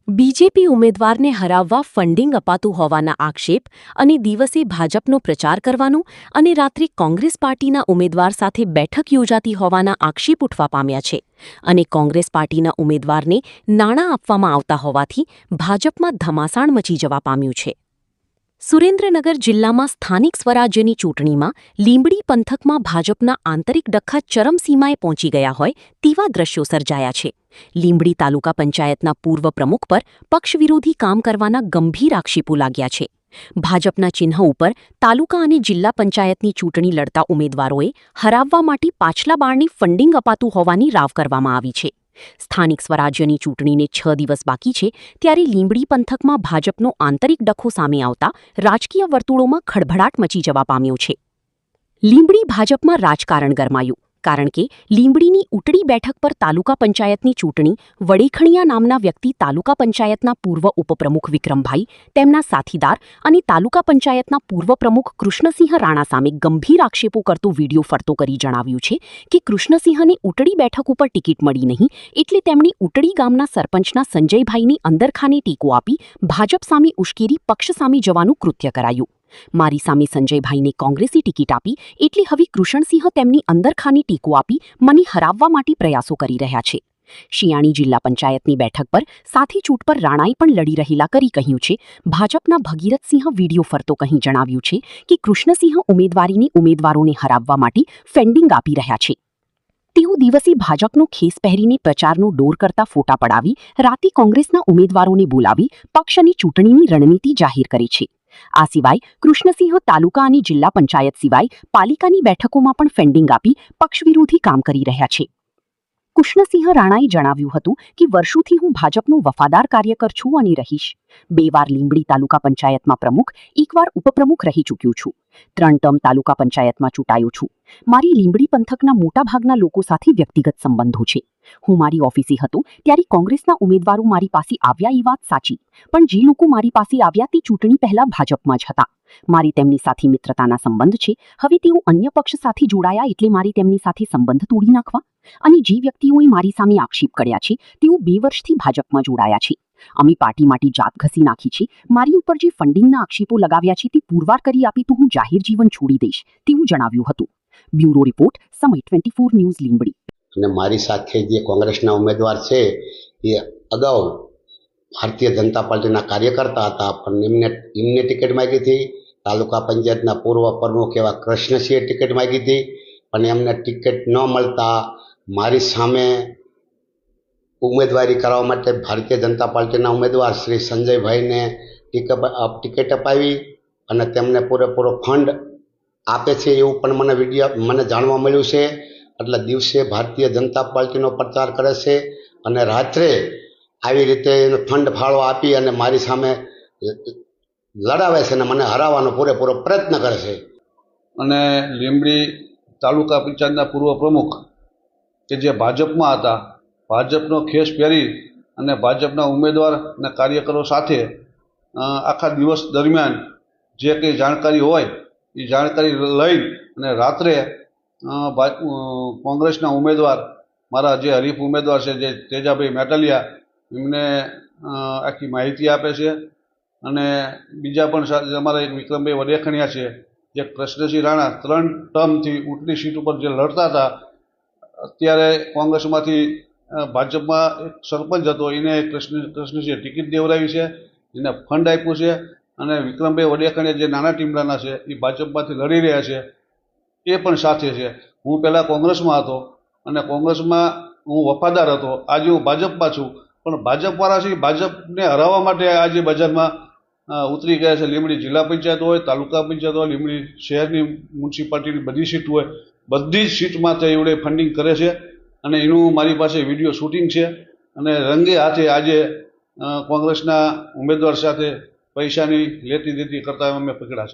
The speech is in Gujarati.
બીજેપી ઉમેદવારને હરાવવા ફંડિંગ અપાતું હોવાના આક્ષેપ અને દિવસે ભાજપનો પ્રચાર કરવાનું અને રાત્રે કોંગ્રેસ પાર્ટીના ઉમેદવાર સાથે બેઠક યોજાતી હોવાના આક્ષેપ ઉઠવા પામ્યા છે અને કોંગ્રેસ પાર્ટીના ઉમેદવારને નાણાં આપવામાં આવતા હોવાથી ભાજપમાં ધમાસાણ મચી જવા પામ્યું છે। સુરેન્દ્રનગર જિલ્લામાં સ્થાનિક સ્વરાજ્યની ચૂંટણીમાં લીંબડી પંથકમાં ભાજપના આંતરિક ડખ્ખા ચરમસીમાએ પહોંચી ગયા હોય તેવા દ્રશ્યો સર્જાયા છે। લીંબડી તાલુકા પંચાયતના પૂર્વ પ્રમુખ પર પક્ષવિરોધી કામ કરવાના ગંભીર આક્ષેપો લાગ્યા છે। ભાજપના ચિહ્ન ઉપર તાલુકા અને જિલ્લા પંચાયતની ચૂંટણી લડતા ઉમેદવારોએ હરાવવા માટે પાછલા બારણે ફંડિંગ અપાતું હોવાની રાવ કરવામાં આવી છે। સ્થાનિક સ્વરાજ્યની ચૂંટણીને 6 દિવસ બાકી છે ત્યારે લીંબડી પંથકમાં ભાજપનો આંતરિક ડખો સામે આવતા રાજકીય વર્તુળોમાં ખળભળાટ મચી જવા પામ્યો છે। લીંબડી ભાજપમાં રાજકારણ ગરમાયું કારણ કે લીંબડીની ઉટડી બેઠક પર તાલુકા પંચાયતની ચૂંટણી વડેખણિયા નામના વ્યક્તિ તાલુકા પંચાયતના પૂર્વ ઉપપ્રમુખ વિક્રમભાઈ, તેમના સાથીદાર અને તાલુકા પંચાયતના પૂર્વ પ્રમુખ કૃષ્ણસિંહ રાણા સામે ગંભીર આક્ષેપો કરતો વિડીયો ફરતો કરી જણાવ્યું છે કે કૃષ્ણસિંહને ઉટડી બેઠક ઉપર ટિકિટ મળી નહીં એટલે તેમણે ઉટડી ગામના સરપંચના સંજયભાઈની અંદરખાને ટેકો આપી ભાજપ સામે ઉશ્કેરી પક્ષ સામે જવાનું કૃત્ય કરાયું। મારી સામે સંજયભાઈને કોંગ્રેસી ટિકિટ આપી એટલે હવે કૃષ્ણસિંહ તેમની અંદરખાને ટેકો આપી મને હરાવવા માટે પ્રયાસો કરી રહ્યા છે। શિયાળી જિલ્લા પંચાયતની બેઠક પર સાથે ચૂંટ પર રાણાએ પણ લડી રહેલા કરી કહ્યું છે। ભાજપના ભગીરથસિંહ વિડીયો ફરતો કહી જણાવ્યું છે કે કૃષ્ણસિંહ ઉમેદવારીની ઉમેદવારોને હરાવવા માટે ફંડિંગ આપી રહ્યા છે। તેઓ દિવસે ભાજપનો ખેસ પહેરીને પ્રચારનો દોર કરતા ફોટા પડાવી રાતે કોંગ્રેસના ઉમેદવારોને બોલાવી પક્ષ અને ચૂંટણીની રણનીતિ જાહેર કરે છે। આ સિવાય કૃષ્ણસિંહ તાલુકા અને જિલ્લા પંચાયત સિવાય પાલિકાની બેઠકોમાં પણ ફંડિંગ આપી પક્ષવિરોધી કામ કરી રહ્યા છે। કૃષ્ણસિંહ રાણાએ જણાવ્યું હતું કે વર્ષોથી હું ભાજપનો વફાદાર કાર્યકર છું અને રહીશ। 2 વાર લીંબડી તાલુકા પંચાયતમાં પ્રમુખ, 1 વાર ઉપપ્રમુખ રહી ચૂક્યો છું। 3 ટર્મ તાલુકા પંચાયતમાં ચૂંટાયો છું। મારી લીંબડી પંથકના મોટાભાગના લોકો સાથે વ્યક્તિગત સંબંધો છે। હું મારી ઓફિસે હતો ત્યારે કોંગ્રેસના ઉમેદવારો મારી પાસે આવ્યા એ વાત સાચી, પણ જે લોકો મારી પાસે આવ્યા તે ચૂંટણી પહેલા ભાજપમાં જ હતા। મારી તેમની સાથે મિત્રતાના સંબંધ છે। હવે તેઓ અન્ય પક્ષ સાથે જોડાયા એટલે મારે તેમની સાથે સંબંધ તોડી નાખવા? અને જે વ્યક્તિઓએ મારી સામે આક્ષેપ કર્યા છે તેઓ 2 વર્ષથી ભાજપમાં જોડાયા છે। અમે પાર્ટી માટે જાત ઘસી નાખી છે। મારી ઉપર જે ફંડિંગના આક્ષેપો લગાવ્યા છે તે પુરવાર કરી આપી તો હું જાહેર જીવન છોડી દઈશ તેવું જણાવ્યું હતું। બ્યુરો રિપોર્ટ, સમય 24 ન્યૂઝ લીંબડી। અને મારી સાથે જે કોંગ્રેસના ઉમેદવાર છે એ અગાઉ ભારતીય જનતા પાર્ટીના કાર્યકર્તા હતા, પણ એમને ટિકિટ માંગી હતી। તાલુકા પંચાયતના પૂર્વ પ્રમુખ એવા કૃષ્ણસિંહે ટિકિટ માંગી હતી, પણ એમને ટિકિટ ન મળતા મારી સામે ઉમેદવારી કરવા માટે ભારતીય જનતા પાર્ટીના ઉમેદવાર શ્રી સંજયભાઈને ટિકિટ અપાવી અને તેમને પૂરેપૂરો ફંડ આપે છે એવું પણ મને જાણવા મળ્યું છે। એટલે દિવસે ભારતીય જનતા પાર્ટીનો પ્રચાર કરે છે અને રાત્રે આવી રીતે એનો ફંડ ફાળો આપી અને મારી સામે લડાવે છે અને મને હરાવવાનો પૂરેપૂરો પ્રયત્ન કરે છે। અને લીંબડી તાલુકા પંચાયતના પૂર્વ પ્રમુખ કે જે ભાજપમાં હતા, ભાજપનો ખેસ પહેરી અને ભાજપના ઉમેદવાર અને કાર્યકરો સાથે આખા દિવસ દરમિયાન જે કંઈ જાણકારી હોય એ જાણકારી લઈ અને રાત્રે કોંગ્રેસના ઉમેદવાર, મારા જે હરીફ ઉમેદવાર છે જે તેજાભાઈ મેટલિયા, એમને આખી માહિતી આપે છે। અને બીજા પણ અમારા એક વિક્રમભાઈ વડેખણિયા છે જે કૃષ્ણસિંહ રાણા 3 ટર્મથી ઉટલી સીટ ઉપર જે લડતા હતા, અત્યારે કોંગ્રેસમાંથી ભાજપમાં એક સરપંચ હતો, એને કૃષ્ણસિંહે ટિકિટ દેવડાવી છે, એને ફંડ આપ્યું છે। અને વિક્રમભાઈ વડેખણિયા જે નાના ટીમડાના છે એ ભાજપમાંથી લડી રહ્યા છે, એ પણ સાથે છે। હું પહેલાં કોંગ્રેસમાં હતો અને કોંગ્રેસમાં હું વફાદાર હતો, આજે હું ભાજપમાં છું, પણ ભાજપવાળા છે ભાજપને હરાવવા માટે આજે બજારમાં ઉતરી ગયા છે। લીંબડી જિલ્લા પંચાયત હોય, તાલુકા પંચાયત હોય, લીંબડી શહેરની મ્યુનિસિપાલિટીની બધી સીટ હોય, બધી જ સીટમાં તે એવડે ફંડિંગ કરે છે અને એનું મારી પાસે વિડીયો શૂટિંગ છે। અને રંગે હાથે આજે કોંગ્રેસના ઉમેદવાર સાથે પૈસાની લેતી દેતી કરતા અમે પકડ્યા છે।